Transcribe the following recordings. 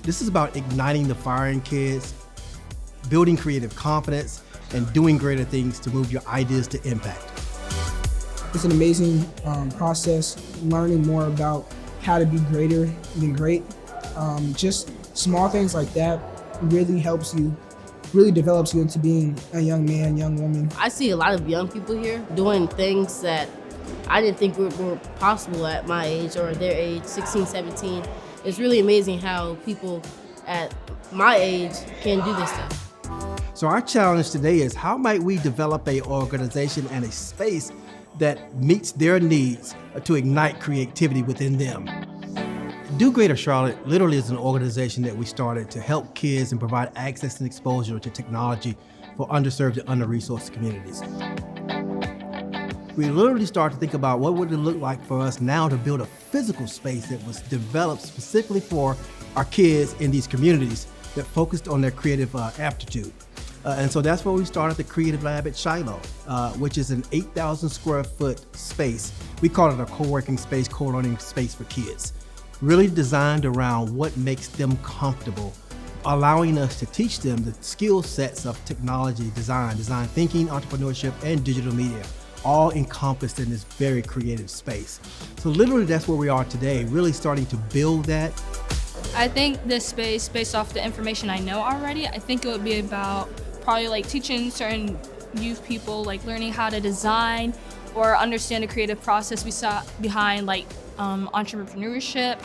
This is about igniting the fire in kids, building creative confidence, and doing greater things to move your ideas to impact. It's an amazing process, learning more about how to be greater than great. Just small things like that really helps you, really develops you into being a young man, young woman. I see a lot of young people here doing things that I didn't think were possible at my age or their age, 16, 17. It's really amazing how people at my age can do this stuff. So our challenge today is, how might we develop an organization and a space that meets their needs to ignite creativity within them? Do Greater Charlotte literally is an organization that we started to help kids and provide access and exposure to technology for underserved and under-resourced communities. We literally started to think about what would it look like for us now to build a physical space that was developed specifically for our kids in these communities that focused on their creative aptitude. And so that's where we started the Creative Lab at Shiloh, which is an 8,000 square foot space. We call it a co-working space, co-learning space for kids. Really designed around what makes them comfortable, allowing us to teach them the skill sets of technology, design thinking, entrepreneurship, and digital media, all encompassed in this very creative space. So literally that's where we are today, really starting to build that. I think this space, based off the information I know already, I think it would be about probably like teaching certain youth people, like learning how to design or understand the creative process we saw behind like entrepreneurship.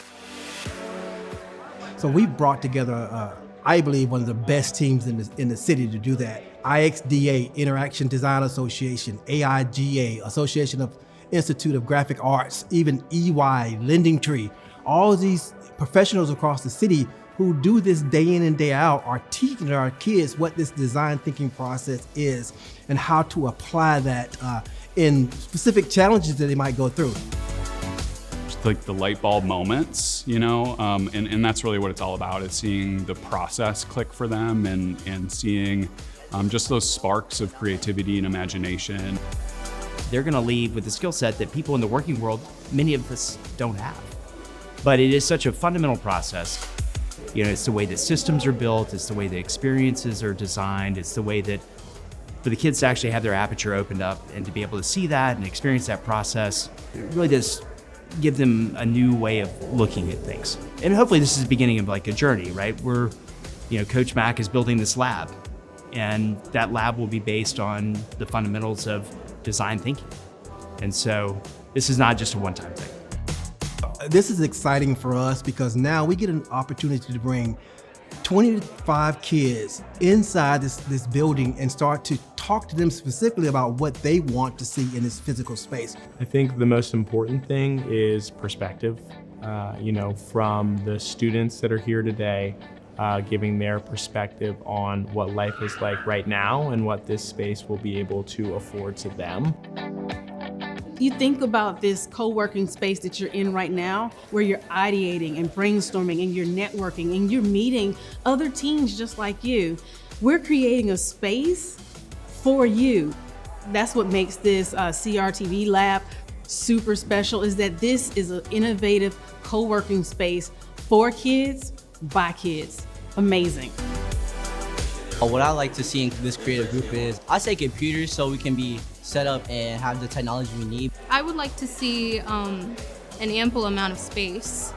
So we brought together, I believe, one of the best teams in the city to do that. IXDA, Interaction Design Association, AIGA, Association of Institute of Graphic Arts, even EY, Lending Tree, all of these professionals across the city who do this day in and day out are teaching our kids what this design thinking process is and how to apply that in specific challenges that they might go through. Like the light bulb moments, you know, and that's really what it's all about, is seeing the process click for them and seeing just those sparks of creativity and imagination. They're gonna leave with a skill set that people in the working world, many of us don't have. But it is such a fundamental process. You know, it's the way that systems are built, it's the way the experiences are designed, it's the way that for the kids to actually have their aperture opened up and to be able to see that and experience that process, it really does give them a new way of looking at things. And hopefully this is the beginning of like a journey, right? Coach Mack is building this lab, and that lab will be based on the fundamentals of design thinking. And so this is not just a one-time thing. This is exciting for us because now we get an opportunity to bring 25 kids inside this building and start to talk to them specifically about what they want to see in this physical space. I think the most important thing is perspective, from the students that are here today, giving their perspective on what life is like right now and what this space will be able to afford to them. You think about this co-working space that you're in right now, where you're ideating and brainstorming and you're networking and you're meeting other teams just like you. We're creating a space for you. That's what makes this CRTV lab super special, is that this is an innovative co-working space for kids, by kids. Amazing. What I like to see in this creative group is, I say computers so we can be set up and have the technology we need. I would like to see an ample amount of space,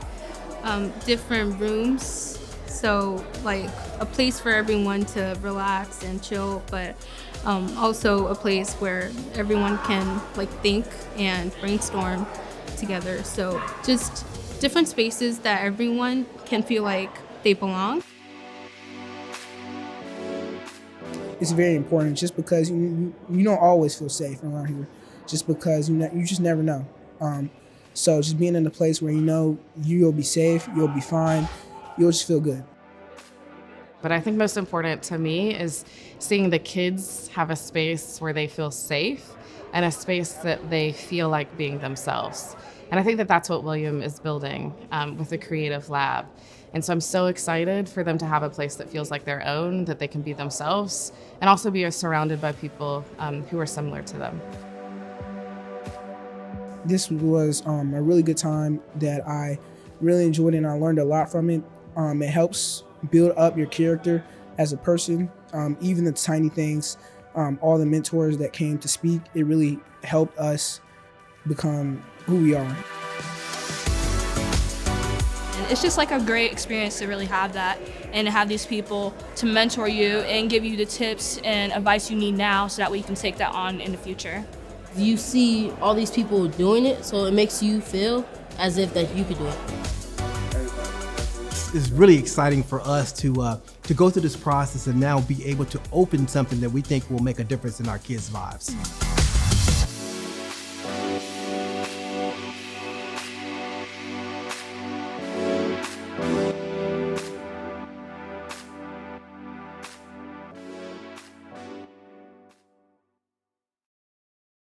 different rooms, so like a place for everyone to relax and chill, but also a place where everyone can like think and brainstorm together. So just different spaces that everyone can feel like they belong. It's very important, just because you don't always feel safe around here, just because you just never know. So just being in a place where you know you'll be safe, you'll be fine, you'll just feel good. But I think most important to me is seeing the kids have a space where they feel safe and a space that they feel like being themselves. And I think that that's what William is building with the Creative Lab. And so I'm so excited for them to have a place that feels like their own, that they can be themselves, and also be surrounded by people who are similar to them. This was a really good time that I really enjoyed, and I learned a lot from it. It helps build up your character as a person. Even the tiny things, all the mentors that came to speak, it really helped us become who we are. And it's just like a great experience to really have that and to have these people to mentor you and give you the tips and advice you need now so that way you can take that on in the future. You see all these people doing it, so it makes you feel as if that you could do it. It's really exciting for us to go through this process and now be able to open something that we think will make a difference in our kids' lives.